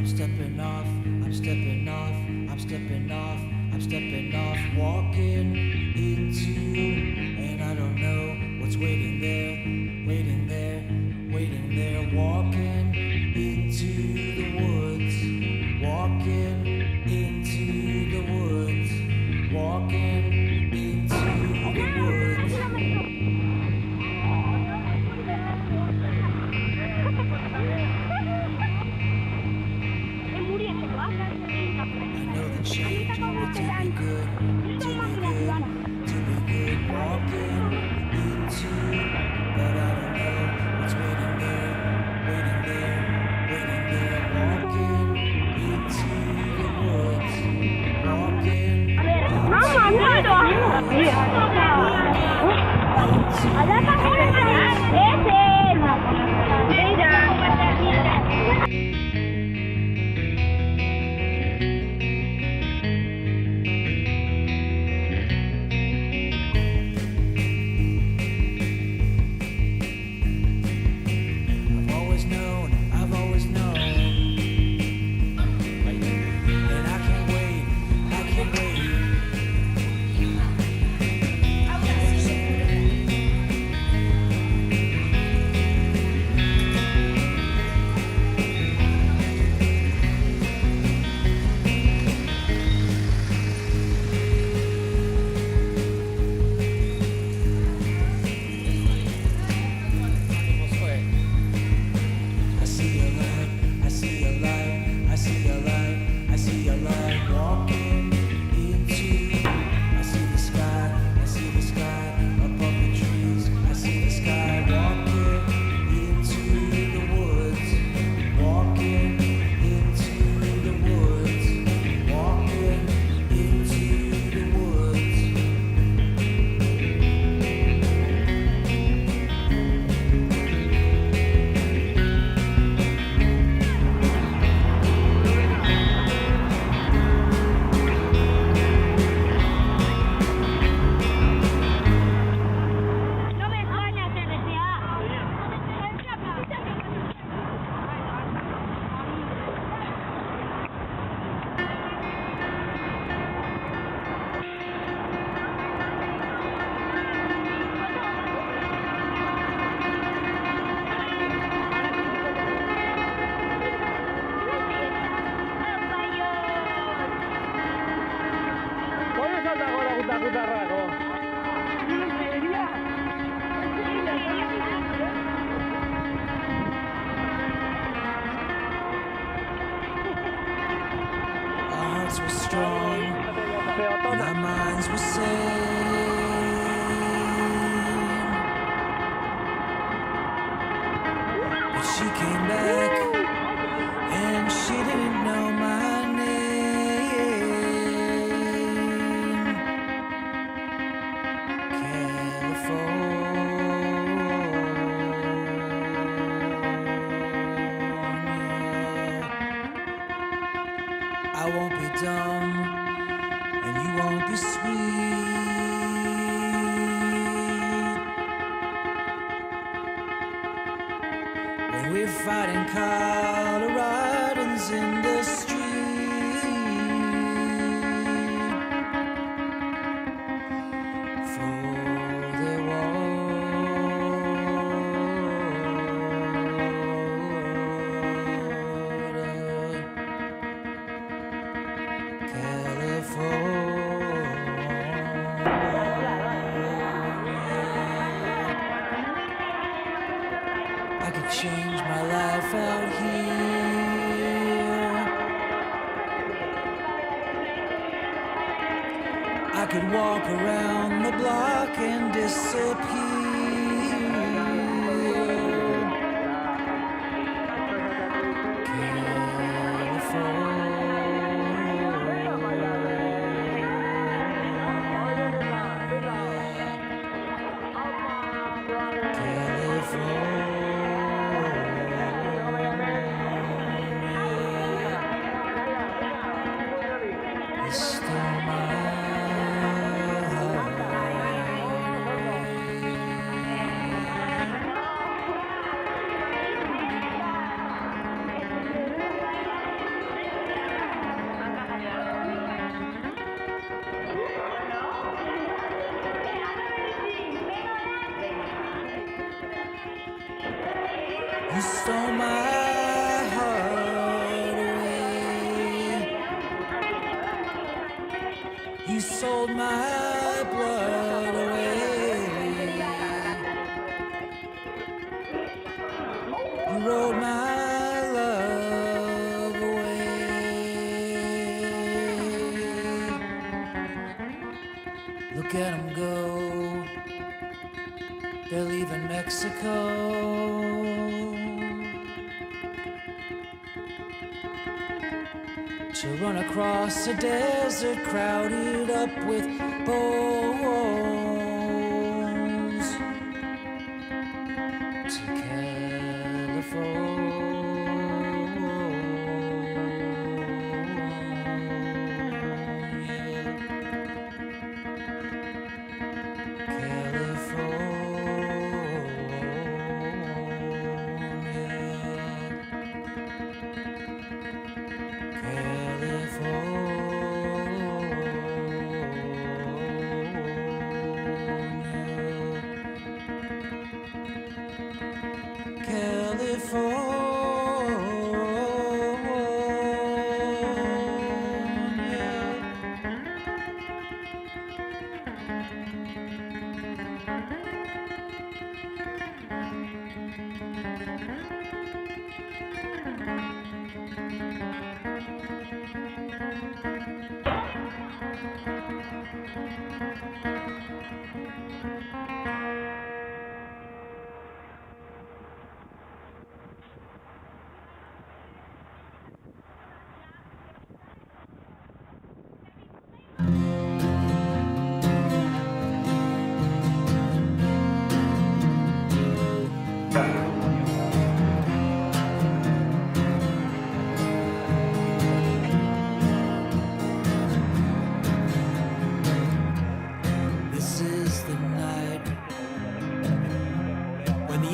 stepping off, I'm stepping off, I'm stepping off, I'm stepping off, walking into, and I don't know what's waiting there, waiting there, waiting there, walking into the woods, walking into the woods, walking into the woods. I know the change will do me good, do me good, do me good, walking into, but I don't know what's waiting there, waiting there, waiting there, walking into the woods, walking I've always known, and I can't wait, I can't wait. I see a light, I see a light, I see a light, I see a light walking into. I see the sky above the trees. I see the sky walking into the woods, walking into the woods, walking into the woods. Our hearts were strong, and our minds were sane. But she came back, and she didn't know my name. California. I won't be dumb, and you won't be sweet. When we're fighting Coloradans in the street. For their water. I could change my life out here. I could walk around the block and disappear. California. You stole my heart away. You sold my blood away. You rode my love away. Look at 'em go. They're leaving Mexico. To run across a desert crowded up with bones to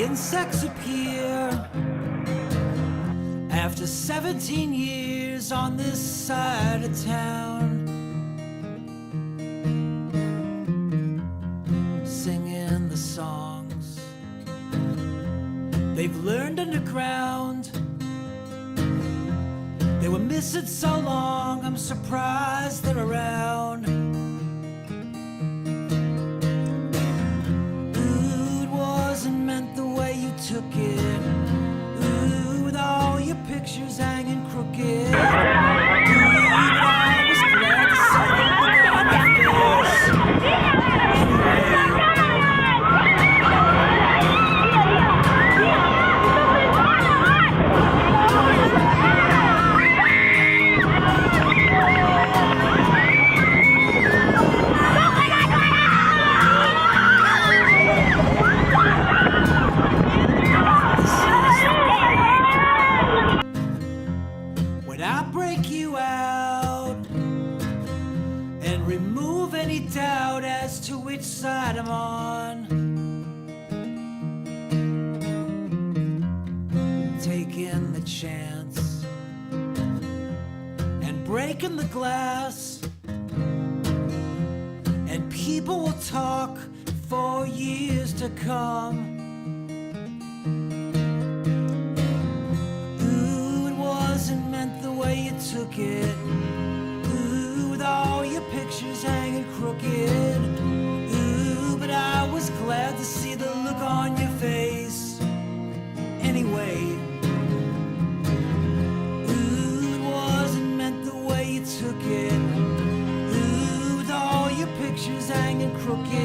insects appear after 17 years on this side of town, singing the songs they've learned underground. They were missing so long, I'm surprised they're around. Took it, ooh, with all your pictures hanging crooked. Ooh, but I was glad to see the look on your face. Doubt as to which side I'm on, taking the chance and breaking the glass, and people will talk for years to come. Ooh, it wasn't meant the way you took it. All your pictures hanging crooked. Ooh, but I was glad to see the look on your face. Anyway, ooh, it wasn't meant the way you took it. Ooh, with all your pictures hanging crooked.